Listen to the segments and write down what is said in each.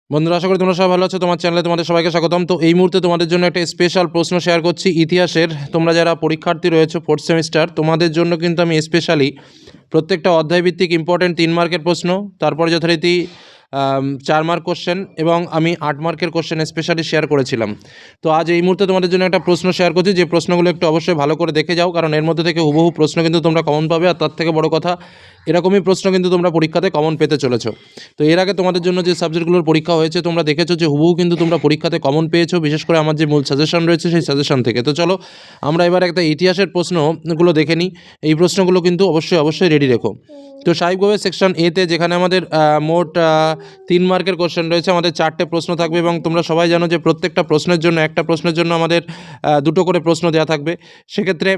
বন্ধুরা, আশা করি তোমরা সবাই ভালো আছো। তোমার চ্যানেলে তোমাদের সবাইকে স্বাগতম। তো এই মুহূর্তে তোমাদের জন্য একটা স্পেশাল প্রশ্ন শেয়ার করছি ইতিহাসের। তোমরা যারা পরীক্ষার্থী রয়েছো 4th সেমিস্টার, তোমাদের জন্য কিন্তু আমি স্পেশালি প্রত্যেকটা অধ্যায়ভিত্তিক ইম্পর্টেন্ট 3 মার্কের প্রশ্ন, তারপরে যথারীতি 4 মার্ক কোশ্চেন এবং আমি 8 মার্কের কোশ্চেন স্পেশালি শেয়ার করেছিলাম। তো আজ এই মুহূর্তে তোমাদের জন্য একটা প্রশ্ন শেয়ার করছি, যে প্রশ্নগুলো একটু অবশ্যই ভালো করে দেখে যাও, কারণ এর মধ্যে থেকে হুবহু প্রশ্ন কিন্তু তোমরা কমন পাবে। আর তার থেকে বড় কথা, এরকমই প্রশ্ন কিন্তু তোমরা পরীক্ষাতে কমন পেতে চলেছো। তো এর আগে তোমাদের জন্য যে সাবজেক্টগুলোর পরীক্ষা হয়েছে তোমরা দেখেছো যে হুবহু কিন্তু তোমরা পরীক্ষাতে কমন পেয়েছো, বিশেষ করে আমার যে মূল সাজেশন রয়েছে সেই সাজেশন থেকে। তো চলো আমরা এবার একটা ইতিহাসের প্রশ্নগুলো দেখে নিই। এই প্রশ্নগুলো কিন্তু অবশ্যই রেডি রেখো। তো স্বাভাবিকভাবে সেকশন এতে, যেখানে আমাদের মোট 3 মার্কের কোশ্চেন রয়েছে, আমাদের 4টে প্রশ্ন থাকবে এবং তোমরা সবাই জানো যে প্রত্যেকটা প্রশ্নের জন্য, একটা প্রশ্নের জন্য আমাদের 2টো করে প্রশ্ন দেওয়া থাকবে। সেক্ষেত্রে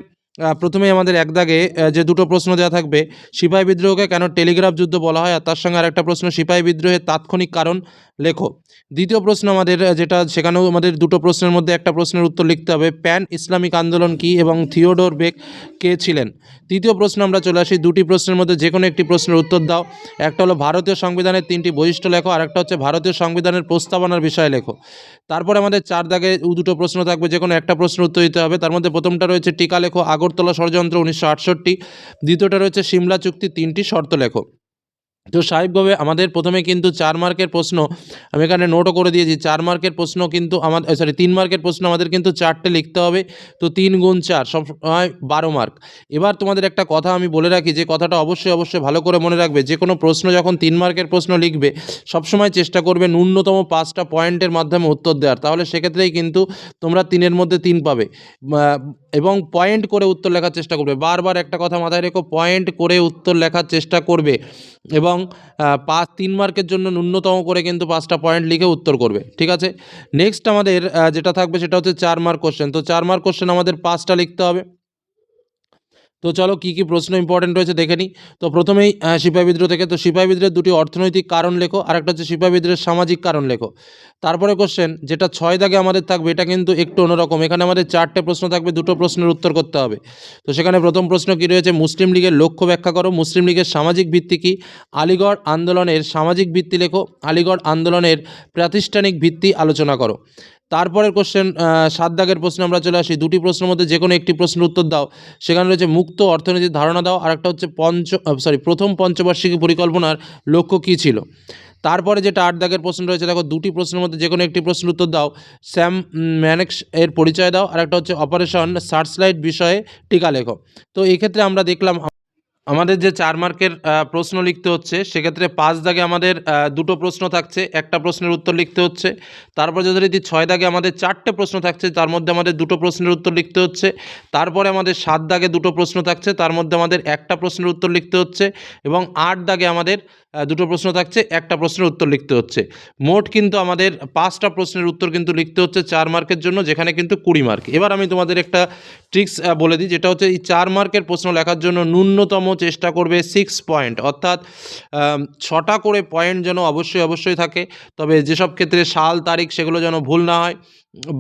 প্রথমেই আমাদের এক দাগে যে 2টো প্রশ্ন দেওয়া থাকবে, সিপাহী বিদ্রোহকে কেন টেলিগ্রাফ যুদ্ধ বলা হয়, আর তার সঙ্গে আরেকটা প্রশ্ন, সিপাহী বিদ্রোহের তাৎক্ষণিক কারণ লেখো। দ্বিতীয় প্রশ্ন আমাদের যেটা, সেখানেও আমাদের 2টো প্রশ্নের মধ্যে একটা প্রশ্নের উত্তর লিখতে হবে, প্যান ইসলামিক আন্দোলন কী এবং থিওডোর বেক কে ছিলেন। তৃতীয় প্রশ্ন আমরা চলে আসি, 2টি প্রশ্নের মধ্যে যে কোনো একটি প্রশ্নের উত্তর দাও। একটা হলো ভারতীয় সংবিধানের 3টি বৈশিষ্ট্য লেখো, আর একটা হচ্ছে ভারতীয় সংবিধানের প্রস্তাবনার বিষয়ে লেখো। তারপরে আমাদের 4 দাগে 2টো প্রশ্ন থাকবে, যে কোনো একটা প্রশ্নের উত্তর দিতে হবে। তার মধ্যে প্রথমটা রয়েছে টিকা লেখো, আগরতলা ষড়যন্ত্র 1968। দ্বিতীয়টা রয়েছে সিমলা চুক্তি, 3টি শর্ত লেখো। তো স্বাভাবিকভাবে আমাদের প্রথমে কিন্তু 4 মার্কের প্রশ্ন, আমি এখানে নোটও করে দিয়েছি। 4 মার্কের প্রশ্ন কিন্তু আমাদের 3 মার্কের প্রশ্ন আমাদের কিন্তু 4টে লিখতে হবে। তো 3 গুণ 4 সব সময় 12 মার্ক। এবার তোমাদের একটা কথা আমি বলে রাখি, যে কথাটা অবশ্যই ভালো করে মনে রাখবে, যে কোনো প্রশ্ন যখন 3 মার্কের প্রশ্ন লিখবে, সবসময় চেষ্টা করবে ন্যূনতম 5টা পয়েন্টের মাধ্যমে উত্তর দেওয়ার। তাহলে সেক্ষেত্রেই কিন্তু তোমরা 3-এর মধ্যে 3 পাবে। এবং পয়েন্ট করে উত্তর লেখার চেষ্টা করবে। বারবার একটা কথা মাথায় রেখো, পয়েন্ট করে উত্তর লেখার চেষ্টা করবে এবং 3 মার্কের জন্য ন্যূনতম করে কিন্তু 5টা পয়েন্ট লিখে উত্তর করবে, ঠিক আছে। নেক্সট আমাদের যেটা থাকবে সেটা হচ্ছে 4 মার্ক কোশ্চেন। তো 4 মার্ক কোশ্চেন আমাদের 5টা লিখতে হবে। তো চলো কী কী প্রশ্ন ইম্পর্টেন্ট রয়েছে দেখে নিই। তো প্রথমেই সিপাহী বিদ্রোহ থেকে। তো সিপাহী বিদ্রোহের 2টি অর্থনৈতিক কারণ লেখো, আর একটা হচ্ছে সিপাহী বিদ্রোহের সামাজিক কারণ লেখো। তারপরে কোশ্চেন যেটা 6 দাগে আমাদের থাকবে, এটা কিন্তু একটু অন্যরকম। এখানে আমাদের 4টে প্রশ্ন থাকবে, 2টো প্রশ্নের উত্তর করতে হবে। তো সেখানে প্রথম প্রশ্ন কী রয়েছে, মুসলিম লীগের লক্ষ্য ব্যাখ্যা করো। মুসলিম লীগের সামাজিক ভিত্তি কী? আলিগড় আন্দোলনের সামাজিক ভিত্তি লেখো। আলিগড় আন্দোলনের প্রাতিষ্ঠানিক ভিত্তি আলোচনা করো। তারপরের কোশ্চেন 7 দাগের প্রশ্নে আমরা চলে আসি। 2টি প্রশ্নের মধ্যে যে কোনো একটি প্রশ্নের উত্তর দাও। সেখানে রয়েছে মুক্ত অর্থনীতির ধারণা দাও, আর একটা হচ্ছে প্রথম পঞ্চবার্ষিকী পরিকল্পনার লক্ষ্য কী ছিল। তারপরে যেটা 8 দাগের প্রশ্ন রয়েছে, দেখো 2টি প্রশ্নের মধ্যে যে কোনো একটি প্রশ্নের উত্তর দাও। স্যাম ম্যানেক্স এর পরিচয় দাও, আর একটা হচ্ছে অপারেশন সার্চলাইট বিষয়ে টিকা লেখো। তো এক্ষেত্রে আমরা দেখলাম আমাদের যে 4 মার্কের প্রশ্ন লিখতে হচ্ছে, সেক্ষেত্রে 5 দাগে আমাদের 2টো প্রশ্ন থাকছে, একটা প্রশ্নের উত্তর লিখতে হচ্ছে। তারপর যথারীতি 6 দাগে আমাদের 4টে প্রশ্ন থাকছে, তার মধ্যে আমাদের 2টো প্রশ্নের উত্তর লিখতে হচ্ছে। তারপরে আমাদের 7 দাগে 2টো প্রশ্ন থাকছে, তার মধ্যে আমাদের একটা প্রশ্নের উত্তর লিখতে হচ্ছে। এবং 8 দাগে আমাদের 2টো প্রশ্ন থাকছে, একটা প্রশ্নের উত্তর লিখতে হচ্ছে। মোট কিন্তু আমাদের 5টা প্রশ্নের উত্তর কিন্তু লিখতে হচ্ছে 4 মার্কের জন্য, যেখানে কিন্তু 20 মার্ক। এবার আমি তোমাদের একটা ট্রিক্স বলে দিই, যেটা হচ্ছে এই 4 মার্কের প্রশ্ন লেখার জন্য ন্যূনতম চেষ্টা করবে 6 পয়েন্ট, অর্থাৎ 6টা করে পয়েন্ট যেন অবশ্যই থাকে। তবে যেসব ক্ষেত্রে সাল তারিখ সেগুলো যেন ভুল না হয়,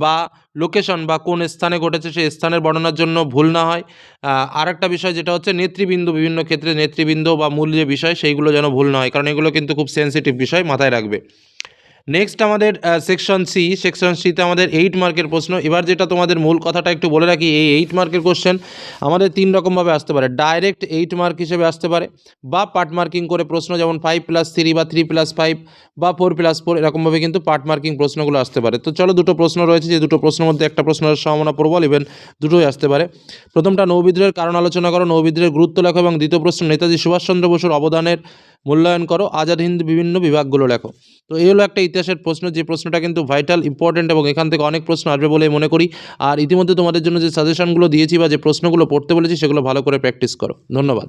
বা লোকেশন বা কোন স্থানে ঘটেছে সেই স্থানের বর্ণনার জন্য ভুল না হয়। আরেকটা বিষয় যেটা হচ্ছে নেতৃবৃন্দ, বিভিন্ন ক্ষেত্রে নেতৃবৃন্দ বা মূল যে বিষয় সেইগুলো যেন ভুল না হয়, কারণ এগুলো কিন্তু খুব সেন্সিটিভ বিষয়, মাথায় রাখবে। নেক্সট আমাদের সেকশন সিতে আমাদের 8 মার্কের প্রশ্ন। এবার যেটা তোমাদের মূল কথাটা একটু বলে রাখি, এই 8 মার্কের কোশ্চেন আমাদের 3 রকমভাবে আসতে পারে। ডাইরেক্ট 8 মার্ক হিসেবে আসতে পারে, বা পার্ট মার্কিং করে প্রশ্ন, যেমন 5+3 বা 3+5 বা 4+4, এরকমভাবে কিন্তু পার্ট মার্কিং প্রশ্নগুলো আসতে পারে। তো চলো 2টো প্রশ্ন রয়েছে, যে 2টো প্রশ্নের মধ্যে একটা প্রশ্নের সম্ভাবনা প্রবল, ইভেন 2টোই আসতে পারে। প্রথমটা নৌবিদ্রোহের কারণ আলোচনা করো, নৌবিদ্রোহের গুরুত্ব লেখো, এবং দ্বিতীয় প্রশ্ন নেতাজি সুভাষচন্দ্র বসুর অবদানের মূল্যায়ন করো, আজাদ হিন্দ বিভিন্ন বিভাগগুলো লেখো। তো এই হলো একটা ইতিহাসের প্রশ্ন, যে প্রশ্নটা কিন্তু ভাইটাল ইম্পর্টেন্ট, এবং এখান থেকে অনেক প্রশ্ন আসবে বলে মনে করি। আর ইতিমধ্যে তোমাদের জন্য যে সাজেশনগুলো দিয়েছি বা যে প্রশ্নগুলো পড়তে বলেছি, সেগুলো ভালো করে প্র্যাকটিস করো। ধন্যবাদ।